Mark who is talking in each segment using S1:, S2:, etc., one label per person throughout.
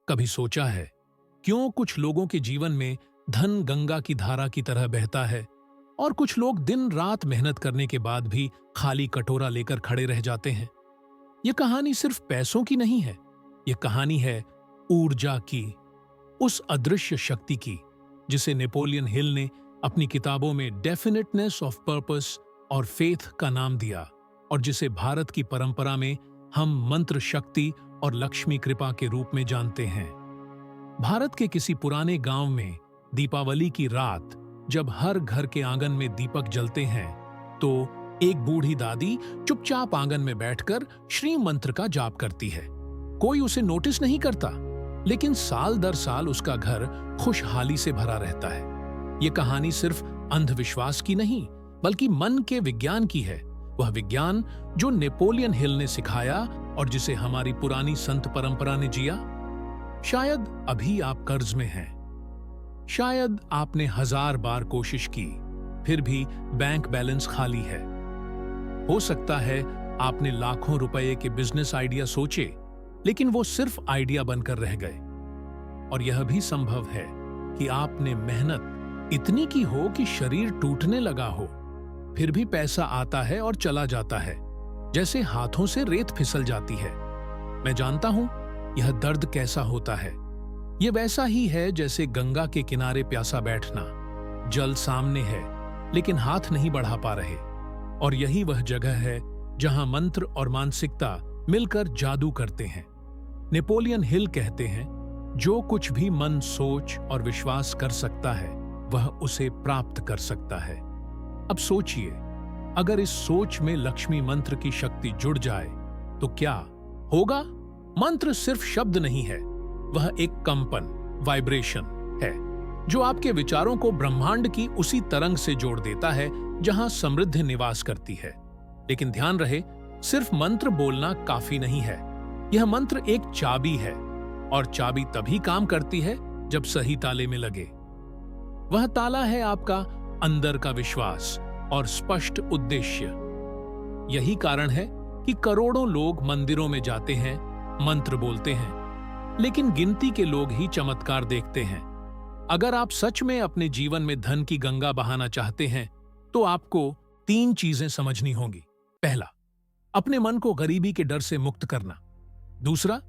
S1: कभी सोचा है क्यों कुछ लोगों के जीवन में धन गंगा की धारा की तरह बहता है और कुछ लोग दिन रात मेहनत करने के बाद भी खाली कटोरा लेकर खड़े रह जाते हैं। यह कहानी सिर्फ पैसों की नहीं है, यह कहानी है ऊर्जा की, उस अदृश्य शक्ति की जिसे नेपोलियन हिल ने अपनी किताबों में डेफिनेटनेस ऑफ पर्पस और फेथ का नाम दिया और जिसे भारत की परंपरा में हम मंत्र शक्ति और लक्ष्मी कृपा के रूप में जानते हैं। भारत के किसी पुराने गांव में दीपावली की रात जब हर घर के आंगन में दीपक जलते हैं तो एक बूढ़ी दादी चुपचाप आंगन में बैठकर श्री मंत्र का जाप करती है। कोई उसे नोटिस नहीं करता, लेकिन साल दर साल उसका घर खुशहाली से भरा रहता है। ये कहानी सिर्फ अंधविश्वास की नहीं बल्कि मन के विज्ञान की है, वह विज्ञान जो नेपोलियन हिल ने सिखाया और जिसे हमारी पुरानी संत परंपरा ने जिया। शायद अभी आप कर्ज में हैं, शायद आपने 1000 बार कोशिश की फिर भी बैंक बैलेंस खाली है। हो सकता है आपने लाखों रुपए के बिजनेस आइडिया सोचे लेकिन वो सिर्फ आइडिया बनकर रह गए। और यह भी संभव है कि आपने मेहनत इतनी की हो कि शरीर टूटने लगा हो, फिर भी पैसा आता है और चला जाता है, जैसे हाथों से रेत फिसल जाती है। मैं जानता हूं यह दर्द कैसा होता है। यह वैसा ही है जैसे गंगा के किनारे प्यासा बैठना, जल सामने है लेकिन हाथ नहीं बढ़ा पा रहे। और यही वह जगह है जहां मंत्र और मानसिकता मिलकर जादू करते हैं। नेपोलियन हिल कहते हैं, जो कुछ भी मन सोच और विश्वास कर सकता है वह उसे प्राप्त कर सकता है। अब सोचिए, अगर इस सोच में लक्ष्मी मंत्र की शक्ति जुड़ जाए तो क्या होगा? मंत्र सिर्फ शब्द नहीं है, वह एक कंपन, वाइब्रेशन है जो आपके विचारों को ब्रह्मांड की उसी तरंग से जोड़ देता है जहां समृद्धि निवास करती है। लेकिन ध्यान रहे, सिर्फ मंत्र बोलना काफी नहीं है। यह मंत्र एक चाबी है और चाबी तभी काम करती है जब सही ताले में लगे। वह ताला है आपका अंदर का विश्वास और स्पष्ट उद्देश्य। यही कारण है कि करोड़ों लोग मंदिरों में जाते हैं, मंत्र बोलते हैं, लेकिन गिनती के लोग ही चमत्कार देखते हैं। अगर आप सच में अपने जीवन में धन की गंगा बहाना चाहते हैं तो आपको 3 चीजें समझनी होंगी। पहला, अपने मन को गरीबी के डर से मुक्त करना। दूसरा,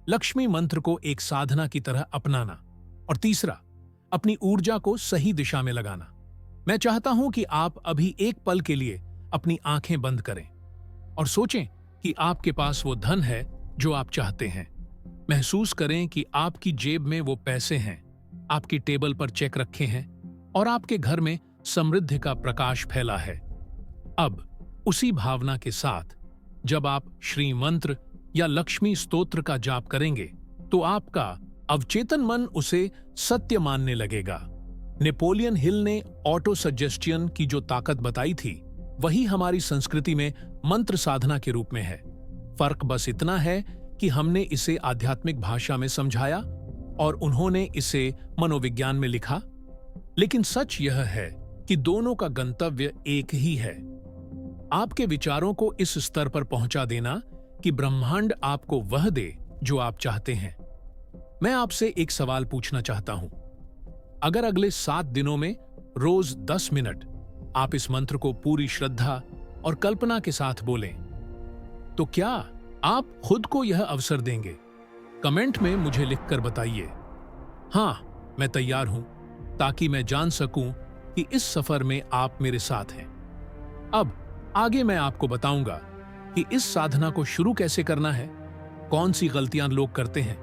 S1: लक्ष्मी मंत्र को एक साधना की तरह अपनाना। और तीसरा, अपनी ऊर्जा को सही दिशा में लगाना। मैं चाहता हूं कि आप अभी एक पल के लिए अपनी आंखें बंद करें और सोचें कि आपके पास वो धन है जो आप चाहते हैं। महसूस करें कि आपकी जेब में वो पैसे हैं, आपकी टेबल पर चेक रखे हैं और आपके घर में समृद्धि का प्रकाश फैला है। अब उसी भावना के साथ जब आप श्री मंत्र या लक्ष्मी स्तोत्र का जाप करेंगे तो आपका अवचेतन मन उसे सत्य मानने लगेगा। नेपोलियन हिल ने ऑटो सजेस्टियन की जो ताकत बताई थी वही हमारी संस्कृति में मंत्र साधना के रूप में है। फर्क बस इतना है कि हमने इसे आध्यात्मिक भाषा में समझाया और उन्होंने इसे मनोविज्ञान में लिखा। लेकिन सच यह है कि दोनों का गंतव्य एक ही है, आपके विचारों को इस स्तर पर पहुंचा देना कि ब्रह्मांड आपको वह दे जो आप चाहते हैं। मैं आपसे एक सवाल पूछना चाहता हूं। अगर अगले 7 दिनों में रोज 10 मिनट आप इस मंत्र को पूरी श्रद्धा और कल्पना के साथ बोलें, तो क्या आप खुद को यह अवसर देंगे? कमेंट में मुझे लिखकर बताइए। हां, मैं तैयार हूं, ताकि मैं जान सकूं कि इस सफर में आप मेरे साथ हैं। अब आगे मैं आपको बताऊंगा कि इस साधना को शुरू कैसे करना है, कौन सी गलतियां लोग करते हैं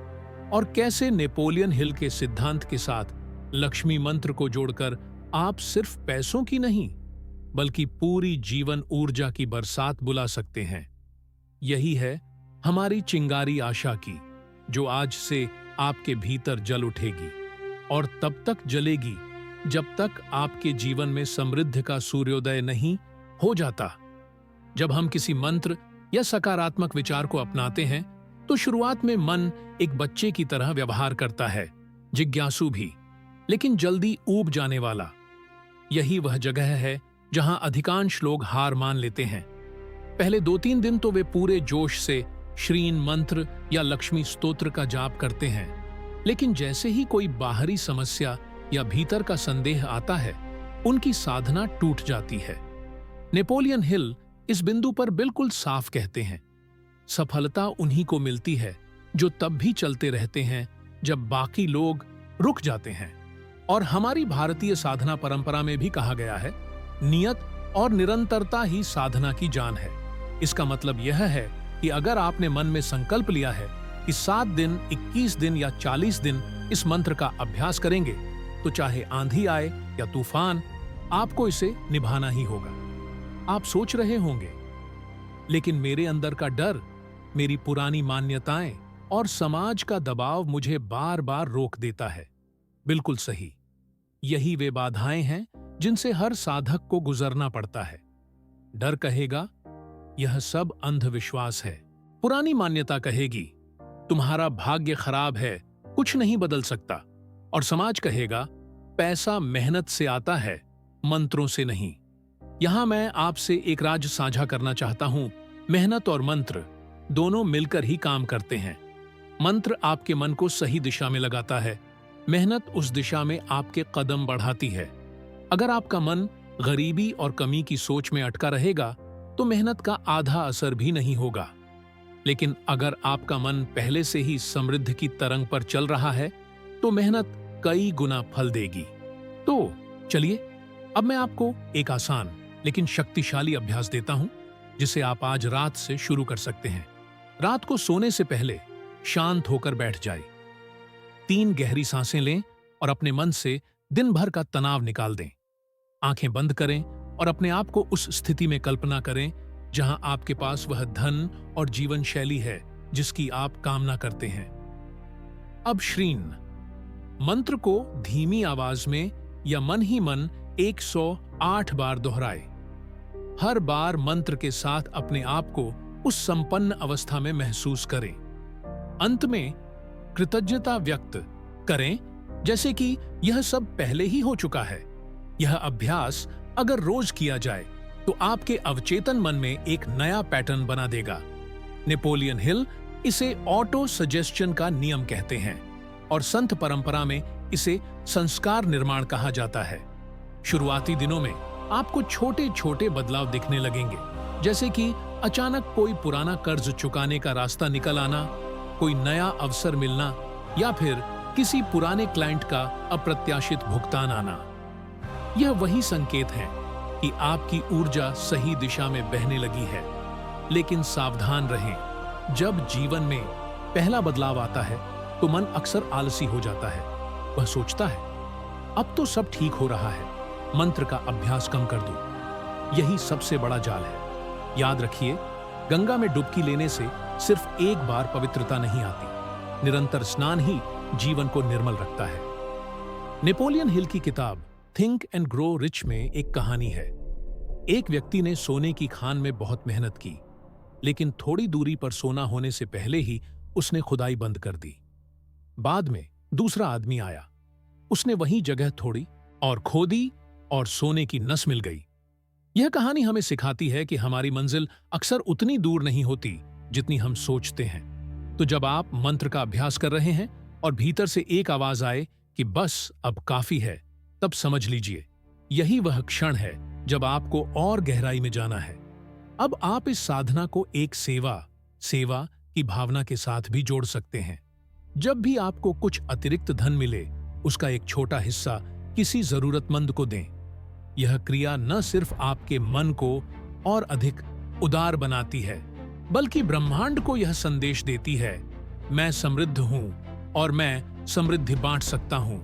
S1: और कैसे नेपोलियन हिल के सिद्धांत के साथ लक्ष्मी मंत्र को जोड़कर आप सिर्फ पैसों की नहीं बल्कि पूरी जीवन ऊर्जा की बरसात बुला सकते हैं। यही है हमारी चिंगारी आशा की, जो आज से आपके भीतर जल उठेगी और तब तक जलेगी जब तक आपके जीवन में समृद्धि का सूर्योदय नहीं हो जाता। जब हम किसी मंत्र या सकारात्मक विचार को अपनाते हैं तो शुरुआत में मन एक बच्चे की तरह व्यवहार करता है, जिज्ञासु भी, लेकिन जल्दी ऊब जाने वाला। यही वह जगह है जहां अधिकांश लोग हार मान लेते हैं। पहले 2-3 दिन तो वे पूरे जोश से श्रीन मंत्र या लक्ष्मी स्तोत्र का जाप करते हैं, लेकिन जैसे ही कोई बाहरी समस्या या भीतर का संदेह आता है, उनकी साधना टूट जाती है। नेपोलियन हिल इस बिंदु पर बिल्कुल साफ कहते हैं, सफलता उन्हीं को मिलती है जो तब भी चलते रहते हैं जब बाकी लोग रुक जाते हैं। और हमारी भारतीय साधना परंपरा में भी कहा गया है, नियत और निरंतरता ही साधना की जान है। इसका मतलब यह है कि अगर आपने मन में संकल्प लिया है कि 7 दिन, 21 दिन या 40 दिन इस मंत्र का अभ्यास करेंगे, तो चाहे आंधी आए या तूफान, आपको इसे निभाना ही होगा। आप सोच रहे होंगे, लेकिन मेरे अंदर का डर, मेरी पुरानी मान्यताएं और समाज का दबाव मुझे बार बार रोक देता है। बिल्कुल सही, यही वे बाधाएं हैं जिनसे हर साधक को गुजरना पड़ता है। डर कहेगा, यह सब अंधविश्वास है। पुरानी मान्यता कहेगी, तुम्हारा भाग्य खराब है, कुछ नहीं बदल सकता। और समाज कहेगा, पैसा मेहनत से आता है, मंत्रों से नहीं। यहां मैं आपसे एक राज साझा करना चाहता हूं। मेहनत और मंत्र दोनों मिलकर ही काम करते हैं। मंत्र आपके मन को सही दिशा में लगाता है, मेहनत उस दिशा में आपके कदम बढ़ाती है। अगर आपका मन गरीबी और कमी की सोच में अटका रहेगा, तो मेहनत का आधा असर भी नहीं होगा। लेकिन अगर आपका मन पहले से ही समृद्धि की तरंग पर चल रहा है, तो मेहनत कई गुना फल देगी। तो चलिए, अब मैं आपको एक आसान लेकिन शक्तिशाली अभ्यास देता हूं, जिसे आप आज रात से शुरू कर सकते हैं। रात को सोने से पहले शांत होकर बैठ जाएं। 3 गहरी सांसें लें और अपने मन से दिन भर का तनाव निकाल दें। आंखें बंद करें और अपने आप को उस स्थिति में कल्पना करें जहां आपके पास वह धन और जीवन शैली है जिसकी आप कामना करते हैं। अब श्रीन मंत्र को धीमी आवाज में या मन ही मन 108 बार दोहराएं। हर बार मंत्र के साथ अपने आप को उस संपन्न अवस्था में महसूस करें। अंत में कृतज्ञता व्यक्त करें, जैसे कि यह सब पहले ही हो चुका है। यह अभ्यास अगर रोज किया जाए तो आपके अवचेतन मन में एक नया पैटर्न बना देगा। नेपोलियन हिल इसे ऑटो सजेस्शन का नियम कहते हैं और संत परंपरा में इसे संस्कार निर्माण कहा जाता है। शुरुआती दिनों में आपको छोटे छोटे बदलाव दिखने लगेंगे, जैसे कि अचानक कोई पुराना कर्ज चुकाने का रास्ता निकल आना, कोई नया अवसर मिलना या फिर किसी पुराने क्लाइंट का अप्रत्याशित भुगतान आना। यह वही संकेत है कि आपकी ऊर्जा सही दिशा में बहने लगी है। लेकिन सावधान रहें, जब जीवन में पहला बदलाव आता है तो मन अक्सर आलसी हो जाता है। वह सोचता है, अब तो सब ठीक हो रहा है, मंत्र का अभ्यास कम कर दूं। यही सबसे बड़ा जाल है। याद रखिए, गंगा में डुबकी लेने से सिर्फ एक बार पवित्रता नहीं आती, निरंतर स्नान ही जीवन को निर्मल रखता है। नेपोलियन हिल की किताब थिंक एंड ग्रो रिच में एक कहानी है। एक व्यक्ति ने सोने की खान में बहुत मेहनत की, लेकिन थोड़ी दूरी पर सोना होने से पहले ही उसने खुदाई बंद कर दी। बाद में दूसरा आदमी आया, उसने वही जगह थोड़ी और खोदी और सोने की नस मिल गई। यह कहानी हमें सिखाती है कि हमारी मंजिल अक्सर उतनी दूर नहीं होती जितनी हम सोचते हैं। तो जब आप मंत्र का अभ्यास कर रहे हैं और भीतर से एक आवाज आए कि बस अब काफी है, तब समझ लीजिए यही वह क्षण है जब आपको और गहराई में जाना है। अब आप इस साधना को एक सेवा की भावना के साथ भी जोड़ सकते हैं। जब भी आपको कुछ अतिरिक्त धन मिले, उसका एक छोटा हिस्सा किसी जरूरतमंद को दें। यह क्रिया न सिर्फ आपके मन को और अधिक उदार बनाती है, बल्कि ब्रह्मांड को यह संदेश देती है, मैं समृद्ध हूं और मैं समृद्धि बांट सकता हूं।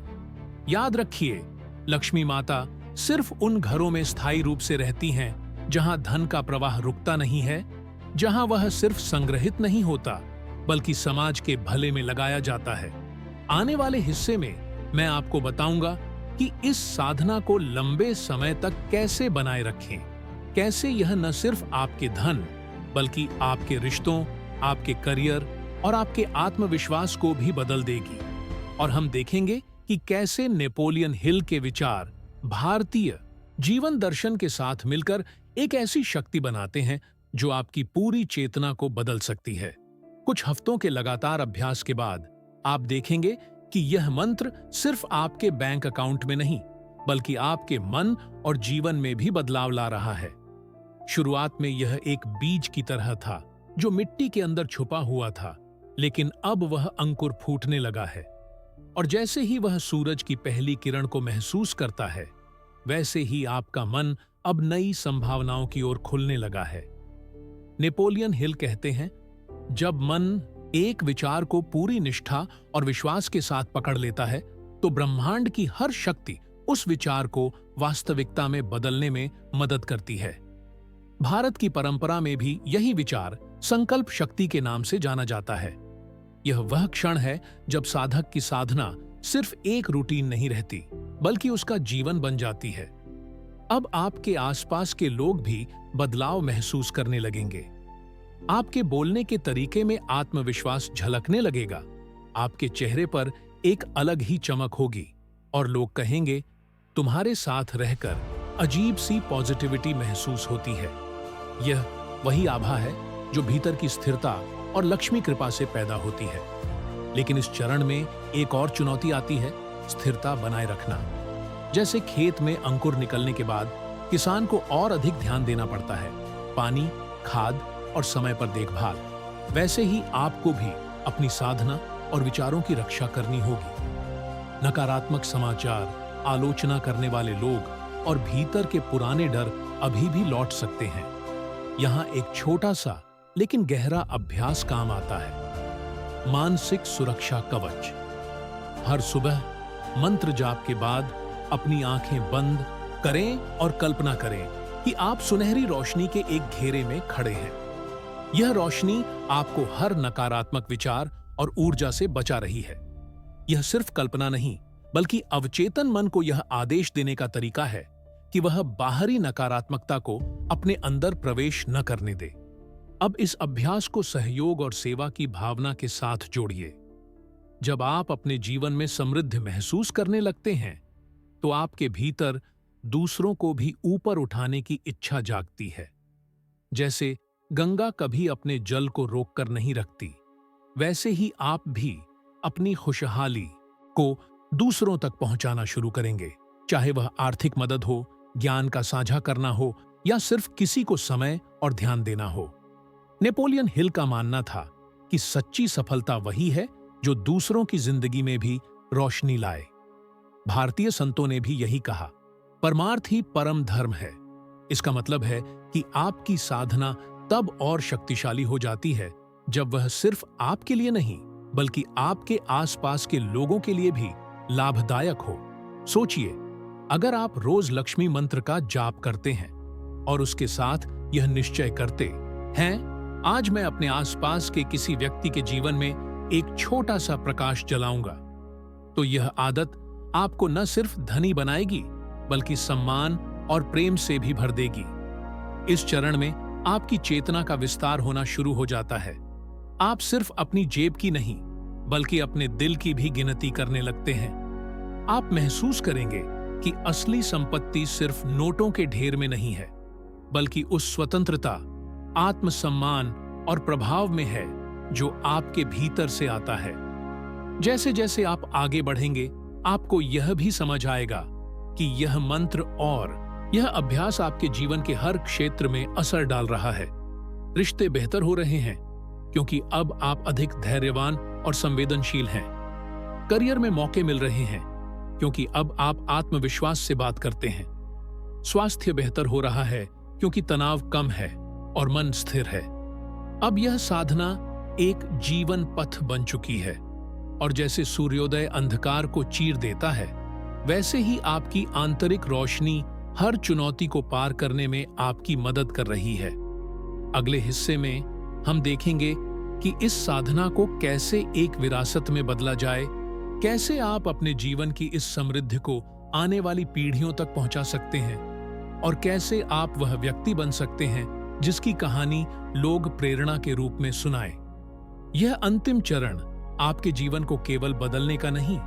S1: याद रखिए, लक्ष्मी माता सिर्फ उन घरों में स्थायी रूप से रहती हैं जहां धन का प्रवाह रुकता नहीं है, जहां वह सिर्फ संग्रहित नहीं होता बल्कि समाज के भले में लगाया जाता है। आने वाले हिस्से में मैं आपको बताऊंगा कि इस साधना को लंबे समय तक कैसे बनाए रखें, कैसे यह न सिर्फ आपके धन बल्कि आपके रिश्तों, आपके करियर और आपके आत्मविश्वास को भी बदल देगी। और हम देखेंगे कि कैसे नेपोलियन हिल के विचार भारतीय जीवन दर्शन के साथ मिलकर एक ऐसी शक्ति बनाते हैं जो आपकी पूरी चेतना को बदल सकती है। कुछ हफ्तों के लगातार अभ्यास के बाद आप देखेंगे कि यह मंत्र सिर्फ आपके बैंक अकाउंट में नहीं, बल्कि आपके मन और जीवन में भी बदलाव ला रहा है। शुरुआत में यह एक बीज की तरह था जो मिट्टी के अंदर छुपा हुआ था, लेकिन अब वह अंकुर फूटने लगा है। और जैसे ही वह सूरज की पहली किरण को महसूस करता है, वैसे ही आपका मन अब नई संभावनाओं की ओर खुलने लगा है। नेपोलियन हिल कहते हैं, जब मन एक विचार को पूरी निष्ठा और विश्वास के साथ पकड़ लेता है, तो ब्रह्मांड की हर शक्ति उस विचार को वास्तविकता में बदलने में मदद करती है। भारत की परंपरा में भी यही विचार संकल्प शक्ति के नाम से जाना जाता है। यह वह क्षण है जब साधक की साधना सिर्फ एक रूटीन नहीं रहती, बल्कि उसका जीवन बन जाती है। अब आपके आसपास के लोग भी बदलाव महसूस करने लगेंगे। आपके बोलने के तरीके में आत्मविश्वास झलकने लगेगा, आपके चेहरे पर एक अलग ही चमक होगी और लोग कहेंगे, तुम्हारे साथ रहकर अजीब सी पॉजिटिविटी महसूस होती है। यह वही आभा है जो भीतर की स्थिरता और लक्ष्मी कृपा से पैदा होती है। लेकिन इस चरण में एक और चुनौती आती है, स्थिरता बनाए रखना। जैसे खेत में अंकुर निकलने के बाद किसान को और अधिक ध्यान देना पड़ता है, पानी, खाद और समय पर देखभाल, वैसे ही आपको भी अपनी साधना और विचारों की रक्षा करनी होगी। नकारात्मक समाचार, आलोचना करने वाले लोग और भीतर के पुराने डर अभी भी लौट सकते हैं। यहाँ एक छोटा सा लेकिन गहरा अभ्यास काम आता है, मानसिक सुरक्षा कवच। हर सुबह मंत्र जाप के बाद अपनी आंखें बंद करें और कल्पना करें कि आप सुनहरी रोशनी के एक घेरे में खड़े हैं। यह रोशनी आपको हर नकारात्मक विचार और ऊर्जा से बचा रही है। यह सिर्फ कल्पना नहीं, बल्कि अवचेतन मन को यह आदेश देने का तरीका है कि वह बाहरी नकारात्मकता को अपने अंदर प्रवेश न करने दे। अब इस अभ्यास को सहयोग और सेवा की भावना के साथ जोड़िए। जब आप अपने जीवन में समृद्ध महसूस करने लगते हैं, तो आपके भीतर दूसरों को भी ऊपर उठाने की इच्छा जागती है। जैसे गंगा कभी अपने जल को रोककर नहीं रखती, वैसे ही आप भी अपनी खुशहाली को दूसरों तक पहुंचाना शुरू करेंगे, चाहे वह आर्थिक मदद हो, ज्ञान का साझा करना हो या सिर्फ किसी को समय और ध्यान देना हो। नेपोलियन हिल का मानना था कि सच्ची सफलता वही है जो दूसरों की जिंदगी में भी रोशनी लाए। भारतीय संतों ने भी यही कहा, परमार्थ ही परम धर्म है। इसका मतलब है कि आपकी साधना तब और शक्तिशाली हो जाती है जब वह सिर्फ आपके लिए नहीं, बल्कि आपके आसपास के लोगों के लिए भी लाभदायक हो। सोचिए, अगर आप रोज लक्ष्मी मंत्र का जाप करते हैं और उसके साथ यह निश्चय करते हैं, आज मैं अपने आसपास के किसी व्यक्ति के जीवन में एक छोटा सा प्रकाश जलाऊंगा, तो यह आदत आपको न सिर्फ धनी बनाएगी, बल्कि सम्मान और प्रेम से भी भर देगी। इस चरण में आपकी चेतना का विस्तार होना शुरू हो जाता है। आप सिर्फ अपनी जेब की नहीं, बल्कि अपने दिल की भी गिनती करने लगते हैं। आप महसूस करेंगे कि असली संपत्ति सिर्फ नोटों के ढेर में नहीं है, बल्कि उस स्वतंत्रता, आत्मसम्मान और प्रभाव में है जो आपके भीतर से आता है। जैसे जैसे आप आगे बढ़ेंगे, आपको यह भी समझ आएगा कि यह मंत्र और यह अभ्यास आपके जीवन के हर क्षेत्र में असर डाल रहा है। रिश्ते बेहतर हो रहे हैं क्योंकि अब आप अधिक धैर्यवान और संवेदनशील हैं। करियर में मौके मिल रहे हैं क्योंकि अब आप आत्मविश्वास से बात करते हैं। स्वास्थ्य बेहतर हो रहा है क्योंकि तनाव कम है और मन स्थिर है। अब यह साधना एक जीवन पथ बन चुकी है और जैसे सूर्योदय अंधकार को चीर देता है, वैसे ही आपकी आंतरिक रोशनी हर चुनौती को पार करने में आपकी मदद कर रही है। अगले हिस्से में हम देखेंगे कि इस साधना को कैसे एक विरासत में बदला जाए, कैसे आप अपने जीवन की इस समृद्धि को आने वाली पीढ़ियों तक पहुंचा सकते हैं और कैसे आप वह व्यक्ति बन सकते हैं जिसकी कहानी लोग प्रेरणा के रूप में सुनाएं। यह अंतिम चरण आपके जीवन को केवल बदलने का नहीं,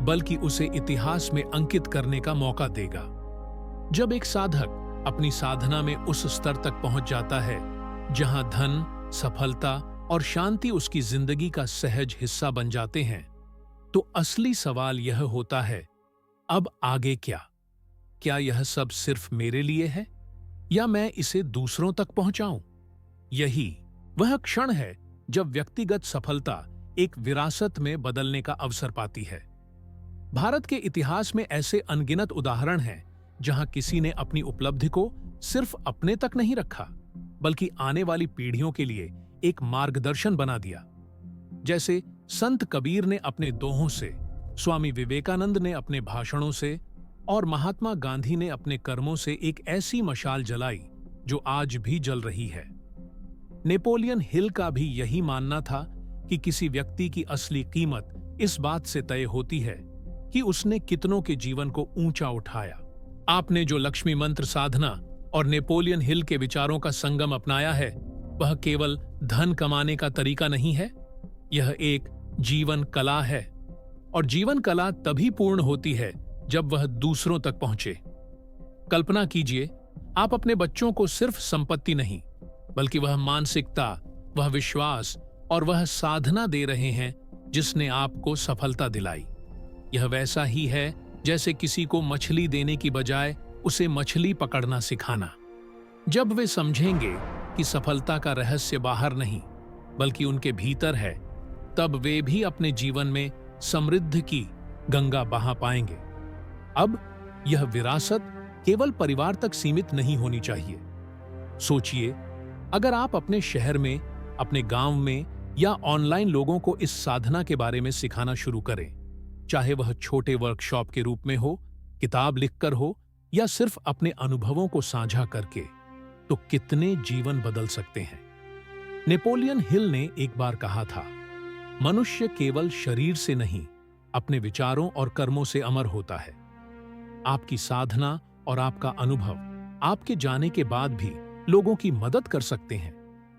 S1: बल्कि उसे इतिहास में अंकित करने का मौका देगा। जब एक साधक अपनी साधना में उस स्तर तक पहुंच जाता है जहां धन, सफलता और शांति उसकी जिंदगी का सहज हिस्सा बन जाते हैं, तो असली सवाल यह होता है, अब आगे क्या? क्या यह सब सिर्फ मेरे लिए है या मैं इसे दूसरों तक पहुंचाऊं? यही वह क्षण है जब व्यक्तिगत सफलता एक विरासत में बदलने का अवसर पाती है। भारत के इतिहास में ऐसे अनगिनत उदाहरण हैं जहां किसी ने अपनी उपलब्धि को सिर्फ अपने तक नहीं रखा, बल्कि आने वाली पीढ़ियों के लिए एक मार्गदर्शन बना दिया। जैसे संत कबीर ने अपने दोहों से, स्वामी विवेकानंद ने अपने भाषणों से और महात्मा गांधी ने अपने कर्मों से एक ऐसी मशाल जलाई जो आज भी जल रही है। नेपोलियन हिल का भी यही मानना था कि किसी व्यक्ति की असली कीमत इस बात से तय होती है कि उसने कितनों के जीवन को ऊंचा उठाया। आपने जो लक्ष्मी मंत्र साधना और नेपोलियन हिल के विचारों का संगम अपनाया है, वह केवल धन कमाने का तरीका नहीं है, यह एक जीवन कला है। और जीवन कला तभी पूर्ण होती है जब वह दूसरों तक पहुंचे। कल्पना कीजिए, आप अपने बच्चों को सिर्फ संपत्ति नहीं, बल्कि वह मानसिकता, वह विश्वास और वह साधना दे रहे हैं जिसने आपको सफलता दिलाई। यह वैसा ही है जैसे किसी को मछली देने की बजाय उसे मछली पकड़ना सिखाना। जब वे समझेंगे कि सफलता का रहस्य बाहर नहीं, बल्कि उनके भीतर है, तब वे भी अपने जीवन में समृद्धि की गंगा बहा पाएंगे। अब यह विरासत केवल परिवार तक सीमित नहीं होनी चाहिए। सोचिए, अगर आप अपने शहर में, अपने गांव में या ऑनलाइन लोगों को इस साधना के बारे में सिखाना शुरू करें, चाहे वह छोटे वर्कशॉप के रूप में हो, किताब लिखकर हो या सिर्फ अपने अनुभवों को साझा करके, तो कितने जीवन बदल सकते हैं। नेपोलियन हिल ने एक बार कहा था, मनुष्य केवल शरीर से नहीं, अपने विचारों और कर्मों से अमर होता है। आपकी साधना और आपका अनुभव आपके जाने के बाद भी लोगों की मदद कर सकते हैं,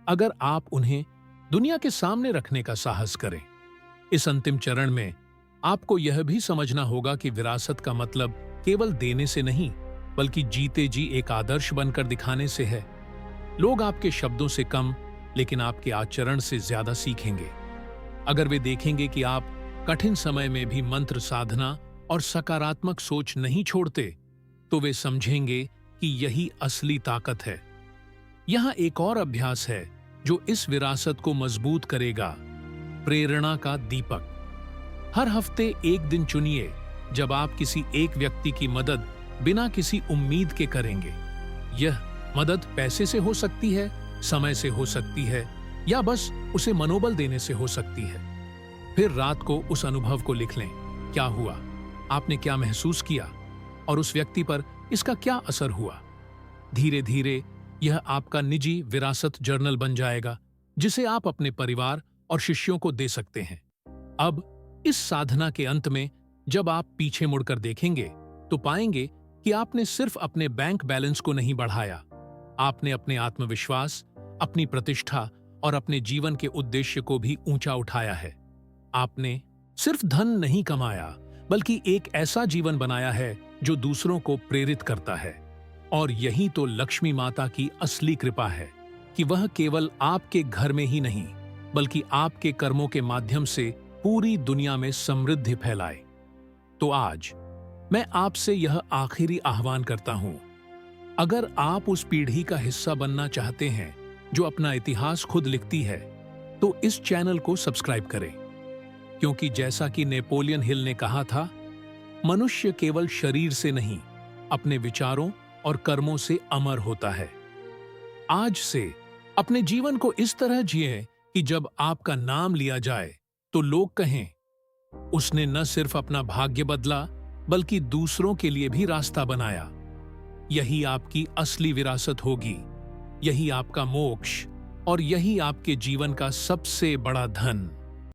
S1: अगर आप उन्हें दुनिया के सामने रखने का साहस करें। इस अंतिम चरण में आपको यह भी समझना होगा कि विरासत का मतलब केवल देने से नहीं, बल्कि जीते जी एक आदर्श बनकर दिखाने से है। लोग आपके शब्दों से कम, लेकिन आपके आचरण से ज्यादा सीखेंगे। अगर वे देखेंगे कि आप कठिन समय में भी मंत्र साधना और सकारात्मक सोच नहीं छोड़ते, तो वे समझेंगे कि यही असली ताकत है। यहां एक और अभ्यास है जो इस विरासत को मजबूत करेगा, प्रेरणा का दीपक। हर हफ्ते एक दिन चुनिए जब आप किसी एक व्यक्ति की मदद बिना किसी उम्मीद के करेंगे। यह मदद पैसे से हो सकती है, समय से हो सकती है, या बस उसे मनोबल देने से हो सकती है। फिर रात को उस अनुभव को लिख लें। क्या हुआ, आपने क्या महसूस किया और उस व्यक्ति पर इसका क्या असर हुआ। धीरे धीरे यह आपका निजी विरासत जर्नल बन जाएगा, जिसे आप अपने परिवार और शिष्यों को दे सकते हैं। अब इस साधना के अंत में जब आप पीछे मुड़कर देखेंगे, तो पाएंगे कि आपने सिर्फ अपने बैंक बैलेंस को नहीं बढ़ाया, आपने अपने आत्मविश्वास, अपनी प्रतिष्ठा और अपने जीवन के उद्देश्य को भी ऊंचा उठाया है। आपने सिर्फ धन नहीं कमाया, बल्कि एक ऐसा जीवन बनाया है जो दूसरों को प्रेरित करता है। और यही तो लक्ष्मी माता की असली कृपा है कि वह केवल आपके घर में ही नहीं, बल्कि आपके कर्मों के माध्यम से पूरी दुनिया में समृद्धि फैलाए। तो आज मैं आपसे यह आखिरी आह्वान करता हूं, अगर आप उस पीढ़ी का हिस्सा बनना चाहते हैं जो अपना इतिहास खुद लिखती है, तो इस चैनल को सब्सक्राइब करें, क्योंकि जैसा कि नेपोलियन हिल ने कहा था, मनुष्य केवल शरीर से नहीं, अपने विचारों और कर्मों से अमर होता है। आज से अपने जीवन को इस तरह जिए कि जब आपका नाम लिया जाए तो लोग कहें, उसने न सिर्फ अपना भाग्य बदला, बल्कि दूसरों के लिए भी रास्ता बनाया। यही आपकी असली विरासत होगी, यही आपका मोक्ष और यही आपके जीवन का सबसे बड़ा धन।